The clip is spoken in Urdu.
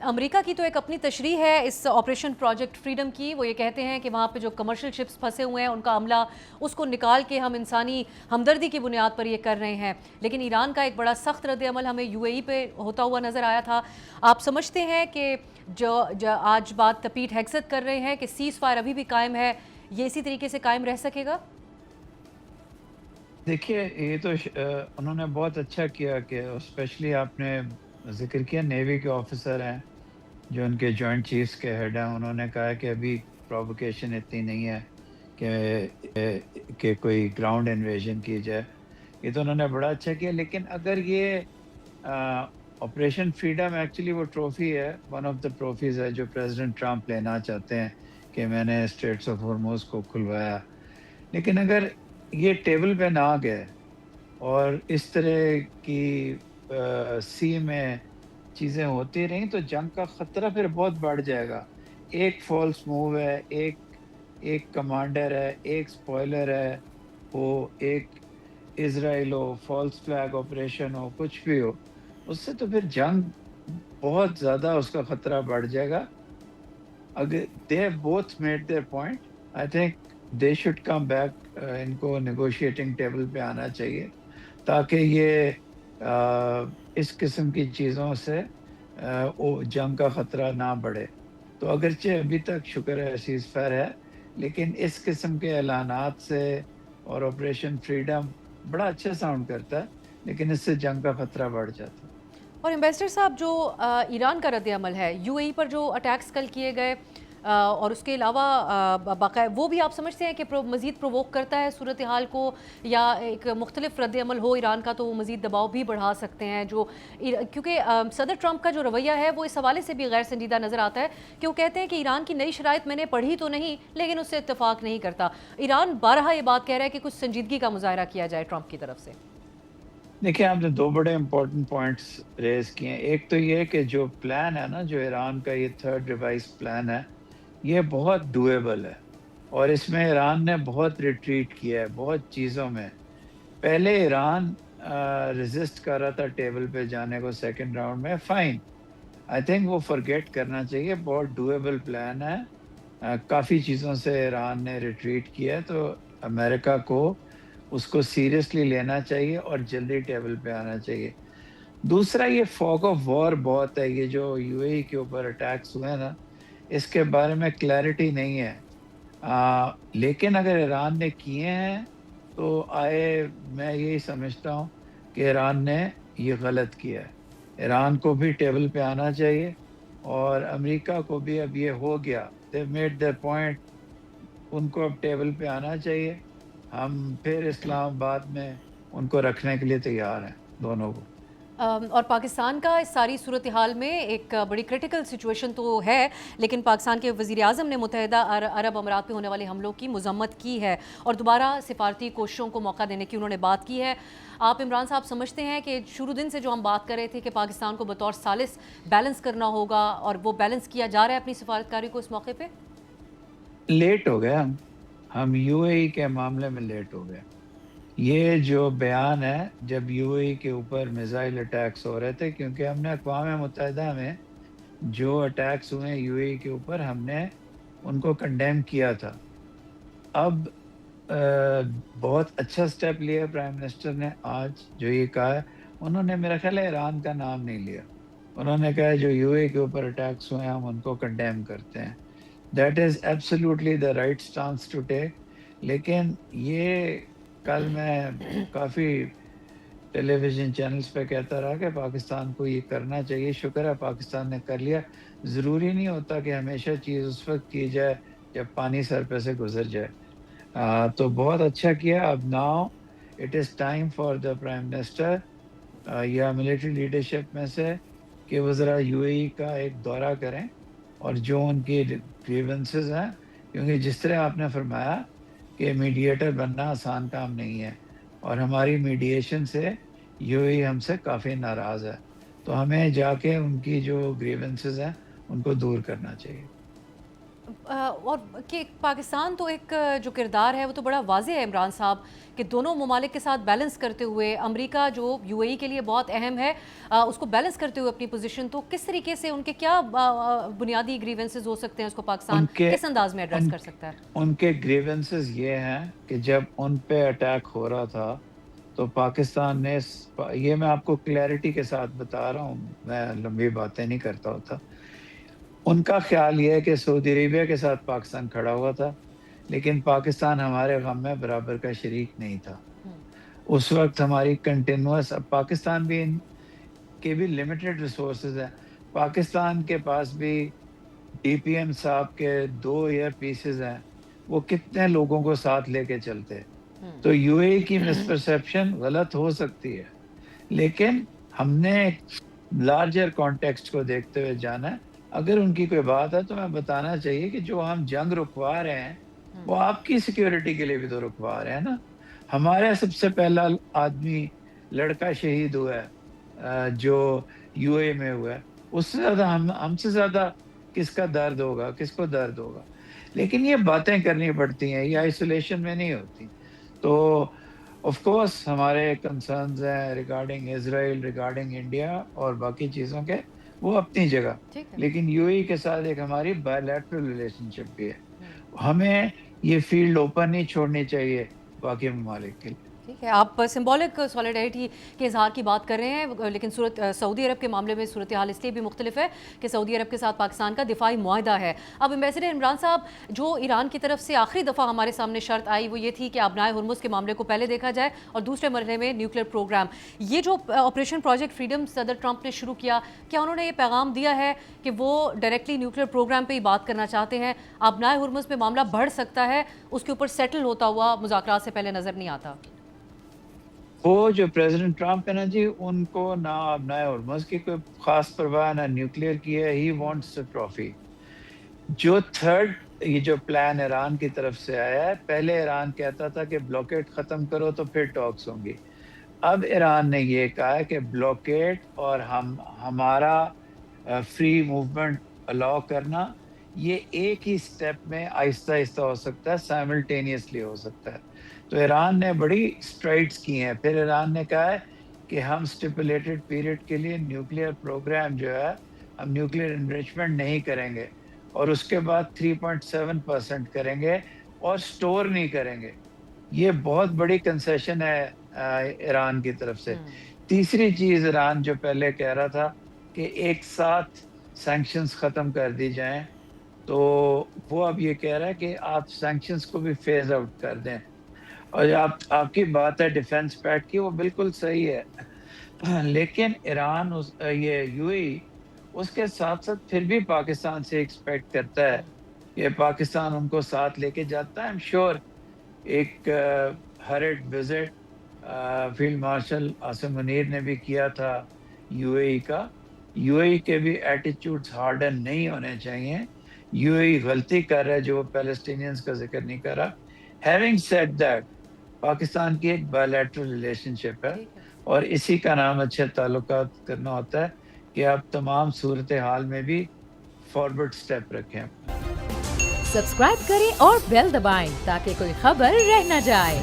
امریکہ کی تو ایک اپنی تشریح ہے اس آپریشن پروجیکٹ فریڈم کی. وہ یہ کہتے ہیں کہ وہاں پہ جو کمرشل شپس پھنسے ہوئے ہیں ان کا عملہ اس کو نکال کے ہم انسانی ہمدردی کی بنیاد پر یہ کر رہے ہیں. لیکن ایران کا ایک بڑا سخت رد عمل ہمیں یو اے ای پہ ہوتا ہوا نظر آیا تھا. آپ سمجھتے ہیں کہ جو آج بات پیٹ ہیگسیت کر رہے ہیں کہ سیز فائر ابھی بھی قائم ہے, یہ اسی طریقے سے قائم رہ سکے گا؟ دیکھیے یہ تو انہوں نے بہت اچھا کیا کہ اسپیشلی آپ نے ذکر کیا نیوی کے آفیسر ہیں جو ان کے جوائنٹ چیفز کے ہیڈ ہیں. انہوں نے کہا کہ ابھی پرووکیشن اتنی نہیں ہے کہ کوئی گراؤنڈ انویژن کی جائے. یہ تو انہوں نے بڑا اچھا کیا. لیکن اگر یہ آپریشن فریڈم ایکچولی وہ ٹرافی ہے, ون آف دا ٹرافیز ہے جو پریزیڈنٹ ٹرمپ لینا چاہتے ہیں کہ میں نے اسٹریٹس آف ہارموز کو کھلوایا. لیکن اگر یہ ٹیبل پہ نہ آ گئے اور اس طرح کی سی میں چیزیں ہوتی رہیں تو جنگ کا خطرہ پھر بہت بڑھ جائے گا. ایک فالس موو ہے, ایک کمانڈر ہے, ایک سپوائلر ہے, وہ ایک اسرائیل ہو, فالس فلیگ آپریشن ہو, کچھ بھی ہو, اس سے تو پھر جنگ بہت زیادہ اس کا خطرہ بڑھ جائے گا. اگر they have both made their point, I think they should come back. ان کو نیگوشیٹنگ ٹیبل پہ آنا چاہیے تاکہ یہ اس قسم کی چیزوں سے جنگ کا خطرہ نہ بڑھے. تو اگرچہ ابھی تک شکر ہے سیز فائر ہے, لیکن اس قسم کے اعلانات سے اور آپریشن فریڈم بڑا اچھا ساؤنڈ کرتا ہے, لیکن اس سے جنگ کا خطرہ بڑھ جاتا ہے. اور ایمبیسڈر صاحب, جو ایران کا رد عمل ہے یو اے ای پر جو اٹیکس کل کیے گئے, اور اس کے علاوہ باقاعدہ وہ بھی آپ سمجھتے ہیں کہ مزید پرووک کرتا ہے صورتحال کو, یا ایک مختلف رد عمل ہو ایران کا تو وہ مزید دباؤ بھی بڑھا سکتے ہیں؟ جو کیونکہ صدر ٹرمپ کا جو رویہ ہے وہ اس حوالے سے بھی غیر سنجیدہ نظر آتا ہے کہ وہ کہتے ہیں کہ ایران کی نئی شرائط میں نے پڑھی تو نہیں لیکن اس سے اتفاق نہیں کرتا. ایران بارہا یہ بات کہہ رہا ہے کہ کچھ سنجیدگی کا مظاہرہ کیا جائے ٹرمپ کی طرف سے. دیکھیں, آپ نے دو بڑے امپورٹنٹ پوائنٹس ریز کیے ہیں. ایک تو یہ کہ جو پلان ہے نا, جو ایران کا یہ تھرڈ ریوائز پلان ہے, یہ بہت ڈویبل ہے, اور اس میں ایران نے بہت ریٹریٹ کیا ہے بہت چیزوں میں. پہلے ایران ریزسٹ کر رہا تھا ٹیبل پہ جانے کو سیکنڈ راؤنڈ میں, فائن, آئی تھنک وہ فرگیٹ کرنا چاہیے. بہت ڈویبل پلان ہے. کافی چیزوں سے ایران نے ریٹریٹ کیا ہے, تو امریکہ کو اس کو سیریسلی لینا چاہیے اور جلدی ٹیبل پہ آنا چاہیے. دوسرا, یہ فوگ آف وار بہت ہے. یہ جو یو اے ای کے اوپر اٹیکس ہوئے ہیں نا, اس کے بارے میں کلیئرٹی نہیں ہے. لیکن اگر ایران نے کیے ہیں تو میں یہی سمجھتا ہوں کہ ایران نے یہ غلط کیا ہے. ایران کو بھی ٹیبل پہ آنا چاہیے, اور امریکہ کو بھی اب یہ ہو گیا, they made their point, ان کو اب ٹیبل پہ آنا چاہیے. ہم پھر اسلام آباد میں ان کو رکھنے کے لیے تیار ہیں دونوں کو. اور پاکستان کا اس ساری صورتحال میں ایک بڑی کرٹیکل سچویشن تو ہے, لیکن پاکستان کے وزیر اعظم نے متحدہ عرب امارات پہ ہونے والے حملوں کی مذمت کی ہے اور دوبارہ سفارتی کوششوں کو موقع دینے کی انہوں نے بات کی ہے. آپ عمران صاحب سمجھتے ہیں کہ شروع دن سے جو ہم بات کر رہے تھے کہ پاکستان کو بطور ثالث بیلنس کرنا ہوگا, اور وہ بیلنس کیا جا رہا ہے اپنی سفارتکاری کو اس موقع پہ؟ لیٹ ہو گئے ہم یو اے ای کے معاملے میں لیٹ ہو گئے. یہ جو بیان ہے, جب یو اے ای کے اوپر میزائل اٹیکس ہو رہے تھے, کیونکہ ہم نے اقوام متحدہ میں جو اٹیکس ہوئے یو اے ای کے اوپر ہم نے ان کو کنڈیم کیا تھا. اب بہت اچھا سٹیپ لیا پرائم منسٹر نے آج, جو یہ کہا ہے. انہوں نے میرا خیال ہے ایران کا نام نہیں لیا. انہوں نے کہا جو یو اے ای کے اوپر اٹیکس ہوئے ہم ان کو کنڈیم کرتے ہیں. That is absolutely the right stance to take. لیکن یہ کل میں کافی ٹیلی ویژن چینلز پہ کہتا رہا کہ پاکستان کو یہ کرنا چاہیے. شکر ہے پاکستان نے کر لیا. ضروری نہیں ہوتا کہ ہمیشہ چیز اس وقت کی جائے جب پانی سر پہ سے گزر جائے. تو بہت اچھا کیا. اب now it is time for the prime minister یا ملٹری لیڈرشپ میں سے کہ وہ ذرا یو اے ای کا ایک دورہ کریں اور جو ان کی گریونسز ہیں, کیونکہ جس طرح آپ نے فرمایا کہ میڈیٹر بننا آسان کام نہیں ہے, اور ہماری میڈیشن سے یو اے ای ہم سے کافی ناراض ہے, تو ہمیں جا کے ان کی جو گریونسز ہیں ان کو دور کرنا چاہیے. اور کہ پاکستان تو ایک جو کردار ہے وہ تو بڑا واضح ہے عمران صاحب کہ دونوں ممالک کے ساتھ بیلنس کرتے ہوئے امریکہ جو یو اے ای کے لیے بہت اہم ہے اس کو بیلنس کرتے ہوئے اپنی پوزیشن، تو کس طریقے سے ان کے کیا بنیادی گریونسز ہو سکتے ہیں، اس کو پاکستان ان کے کس انداز میں ایڈریس ان کر سکتا ہے؟ ان کے گریونسز یہ ہیں کہ جب ان پہ اٹیک ہو رہا تھا تو پاکستان نے یہ میں آپ کو کلیئرٹی کے ساتھ بتا رہا ہوں، میں لمبی باتیں نہیں کرتا ہوتا. ان کا خیال یہ ہے کہ سعودی عربیہ کے ساتھ پاکستان کھڑا ہوا تھا، لیکن پاکستان ہمارے غم میں برابر کا شریک نہیں تھا. اس وقت ہماری کنٹینوس، اب پاکستان بھی ان کے بھی لمیٹڈ ریسورسز ہیں. پاکستان کے پاس بھی ڈی پی ایم صاحب کے 2 ایئر پیسز ہیں، وہ کتنے لوگوں کو ساتھ لے کے چلتے. تو یو اے کی مسپرسیپشن غلط ہو سکتی ہے، لیکن ہم نے لارجر کانٹیکسٹ کو دیکھتے ہوئے جانا ہے. اگر ان کی کوئی بات ہے تو میں بتانا چاہیے کہ جو ہم جنگ رکوا رہے ہیں وہ آپ کی سیکیورٹی کے لیے بھی تو رکوا رہے ہیں نا. ہمارا سب سے پہلا آدمی لڑکا شہید ہوا ہے جو یو اے میں ہوا ہے، اس سے زیادہ ہم سے زیادہ کس کا درد ہوگا، کس کو درد ہوگا. لیکن یہ باتیں کرنی پڑتی ہیں، یہ آئسولیشن میں نہیں ہوتی. تو آف کورس ہمارے کنسرنز ہیں ریگارڈنگ اسرائیل، ریگارڈنگ انڈیا اور باقی چیزوں کے، وہ اپنی جگہ. ٹھیک ہے. لیکن یو اے کے ساتھ ایک ہماری بائیلیٹرل ریلیشن شپ بھی ہے. ہمیں یہ فیلڈ اوپن نہیں چھوڑنی چاہیے باقی ممالک کے لیے. ٹھیک ہے، آپ سمبولک سولیڈیٹی کے اظہار کی بات کر رہے ہیں، لیکن سعودی عرب کے معاملے میں صورتحال اس لیے بھی مختلف ہے کہ سعودی عرب کے ساتھ پاکستان کا دفاعی معاہدہ ہے. اب ایمبیسڈر عمران صاحب، جو ایران کی طرف سے آخری دفعہ ہمارے سامنے شرط آئی وہ یہ تھی کہ آبنائے ہرمز کے معاملے کو پہلے دیکھا جائے اور دوسرے مرحلے میں نیوکلیر پروگرام. یہ جو آپریشن پروجیکٹ فریڈم صدر ٹرمپ نے شروع کیا، کیا انہوں نے یہ پیغام دیا ہے کہ وہ ڈائریکٹلی نیوکلیر پروگرام پہ ہی بات کرنا چاہتے ہیں؟ آبنائے ہرمز میں معاملہ بڑھ سکتا ہے، اس کے اوپر سیٹل ہوتا ہوا مذاکرات سے پہلے نظر نہیں آتا. وہ جو پریزیڈنٹ ٹرمپ ہے نا جی، ان کو نہ آبنائے ہرمز کی کوئی خاص پرواہ، نہ نیوکلیئر کی ہے. He wants a trophy. جو تھرڈ یہ جو پلان ایران کی طرف سے آیا ہے، پہلے ایران کہتا تھا کہ بلاکیٹ ختم کرو تو پھر ٹاکس ہوں گی. اب ایران نے یہ کہا ہے کہ بلاکیٹ اور ہمارا فری موومنٹ الاؤ کرنا، یہ ایک ہی سٹیپ میں آہستہ آہستہ ہو سکتا ہے، سائملٹینیسلی ہو سکتا ہے. تو ایران نے بڑی اسٹرائڈس کی ہیں. پھر ایران نے کہا ہے کہ ہم اسٹیپولیٹڈ پیریڈ کے لیے نیوکلیئر پروگرام جو ہے، ہم نیوکلیئر انریچمنٹ نہیں کریں گے، اور اس کے بعد 3.7% کریں گے اور سٹور نہیں کریں گے. یہ بہت بڑی کنسیشن ہے ایران کی طرف سے. تیسری چیز، ایران جو پہلے کہہ رہا تھا کہ ایک ساتھ سینکشنز ختم کر دی جائیں، تو وہ اب یہ کہہ رہا ہے کہ آپ سینکشنز کو بھی فیز آؤٹ کر دیں. اور آپ کی بات ہے ڈیفنس پیکٹ کی، وہ بالکل صحیح ہے. لیکن ایران یہ یو اے اس کے ساتھ ساتھ پھر بھی پاکستان سے ایکسپیکٹ کرتا ہے کہ پاکستان ان کو ساتھ لے کے جاتا ہے. ایم شیور ایک heard visit field marshal Asim Munir نے بھی کیا تھا یو اے ای کا. یو اے ای کے بھی ایٹیچیوڈز ہارڈن نہیں ہونے چاہیے. یو اے ای غلطی کر رہا ہے جو وہ پیلسٹینینز کا ذکر نہیں کر رہا. ہیونگ سیڈ دیٹ، پاکستان کی ایک بائیلیٹرل ریلیشن شپ ہے، اور اسی کا نام اچھے تعلقات کرنا ہوتا ہے کہ آپ تمام صورتحال میں بھی فارورڈ سٹیپ رکھیں. سبسکرائب کریں اور بیل دبائیں تاکہ کوئی خبر رہ نہ جائے.